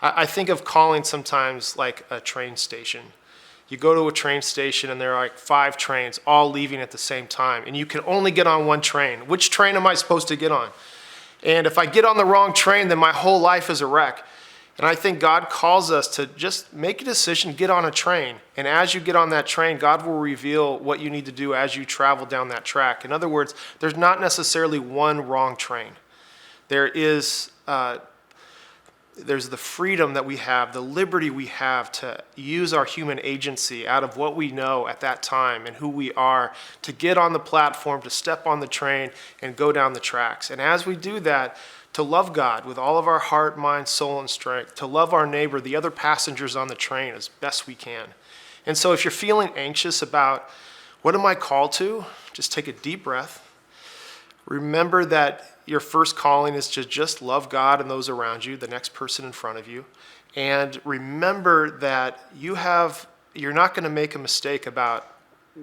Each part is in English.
I think of calling sometimes like a train station. You go to a train station and there are like 5 trains all leaving at the same time, and you can only get on one train. Which train am I supposed to get on? And if I get on the wrong train, then my whole life is a wreck. And I think God calls us to just make a decision, get on a train. And as you get on that train, God will reveal what you need to do as you travel down that track. In other words, there's not necessarily one wrong train. There's the freedom that we have, the liberty we have to use our human agency out of what we know at that time and who we are to get on the platform, to step on the train and go down the tracks. And as we do that, to love God with all of our heart, mind, soul, and strength, to love our neighbor, the other passengers on the train as best we can. And so if you're feeling anxious about what am I called to, just take a deep breath. Remember that your first calling is to just love God and those around you, the next person in front of you. And remember that you're not going to make a mistake about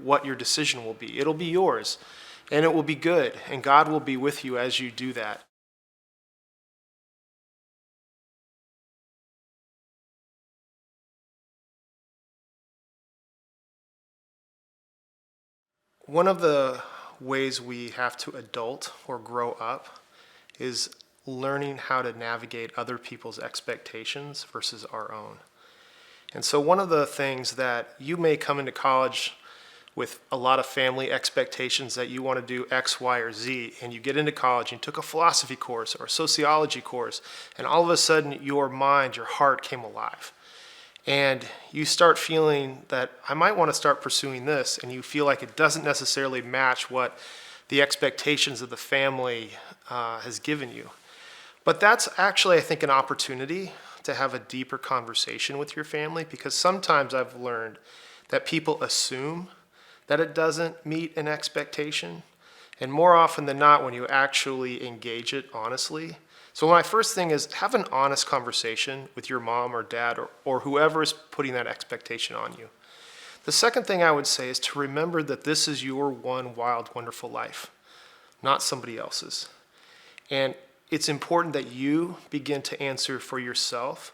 what your decision will be. It'll be yours, and it will be good, and God will be with you as you do that. One of the ways we have to adult or grow up is learning how to navigate other people's expectations versus our own. And so one of the things that you may come into college with a lot of family expectations that you want to do X, Y, or Z, and you get into college and took a philosophy course or a sociology course, and all of a sudden your mind, your heart came alive. And you start feeling that I might want to start pursuing this, and you feel like it doesn't necessarily match what the expectations of the family has given you. But that's actually, I think, an opportunity to have a deeper conversation with your family, because sometimes I've learned that people assume that it doesn't meet an expectation. And more often than not, when you actually engage it honestly. So my first thing is have an honest conversation with your mom or dad or whoever is putting that expectation on you. The second thing I would say is to remember that this is your one wild, wonderful life, not somebody else's. And it's important that you begin to answer for yourself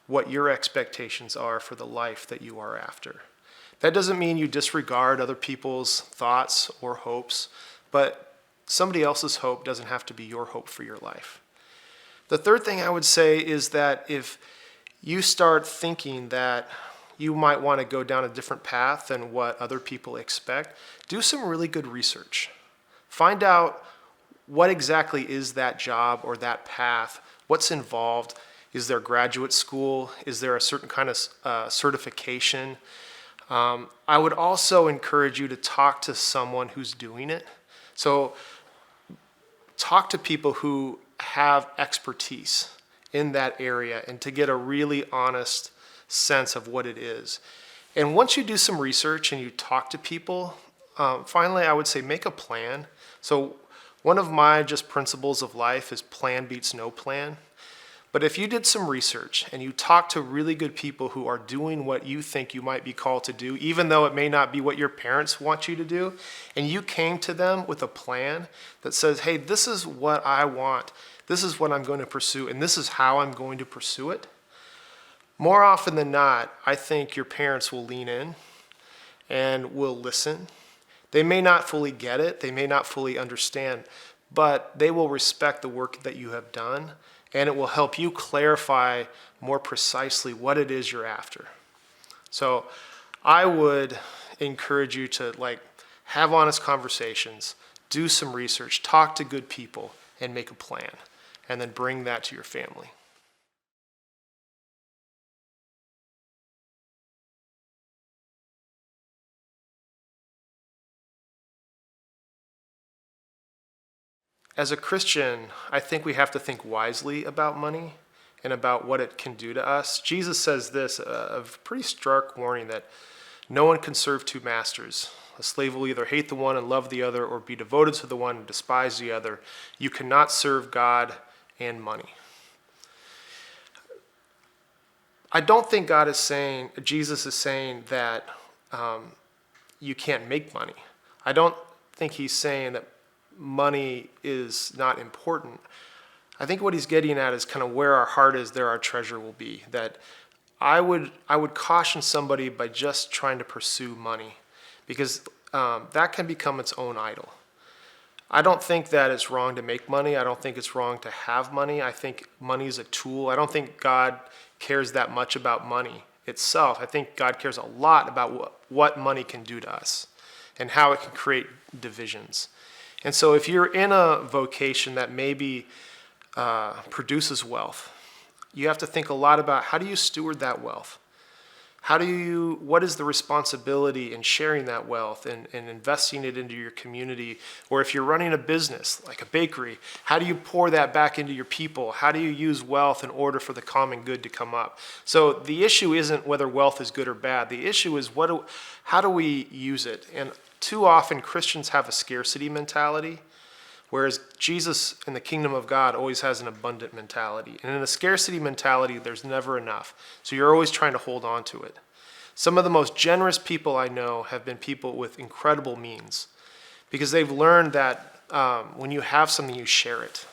what your expectations are for the life that you are after. That doesn't mean you disregard other people's thoughts or hopes, but somebody else's hope doesn't have to be your hope for your life. The third thing I would say is that if you start thinking that you might want to go down a different path than what other people expect, do some really good research. Find out what exactly is that job or that path, what's involved. Is there graduate school? Is there a certain kind of certification? I would also encourage you to talk to someone who's doing it. So talk to people who have expertise in that area and to get a really honest sense of what it is. And once you do some research and you talk to people, finally I would say make a plan. So one of my just principles of life is plan beats no plan. But if you did some research and you talk to really good people who are doing what you think you might be called to do, even though it may not be what your parents want you to do, and you came to them with a plan that says, hey, this is what I want, this is what I'm going to pursue, and this is how I'm going to pursue it, more often than not, I think your parents will lean in and will listen. They may not fully get it, they may not fully understand, but they will respect the work that you have done, and it will help you clarify more precisely what it is you're after. So I would encourage you to have honest conversations, do some research, talk to good people, and make a plan, and then bring that to your family. As a Christian, I think we have to think wisely about money and about what it can do to us. Jesus says this, a pretty stark warning that no one can serve two masters. A slave will either hate the one and love the other, or be devoted to the one and despise the other. You cannot serve God and money. I don't think Jesus is saying that you can't make money. I don't think he's saying that money is not important. I think what he's getting at is kind of where our heart is, there our treasure will be. That I would caution somebody by just trying to pursue money, because that can become its own idol. I don't think that it's wrong to make money. I don't think it's wrong to have money. I think money is a tool. I don't think God cares that much about money itself. I think God cares a lot about what money can do to us and how it can create divisions. And so if you're in a vocation that maybe produces wealth, you have to think a lot about, how do you steward that wealth? What is the responsibility in sharing that wealth and investing it into your community? Or if you're running a business, like a bakery, how do you pour that back into your people? How do you use wealth in order for the common good to come up? So the issue isn't whether wealth is good or bad. The issue is how do we use it? And too often Christians have a scarcity mentality, whereas Jesus in the kingdom of God always has an abundant mentality. And in a scarcity mentality, there's never enough. So you're always trying to hold on to it. Some of the most generous people I know have been people with incredible means, because they've learned that when you have something, you share it.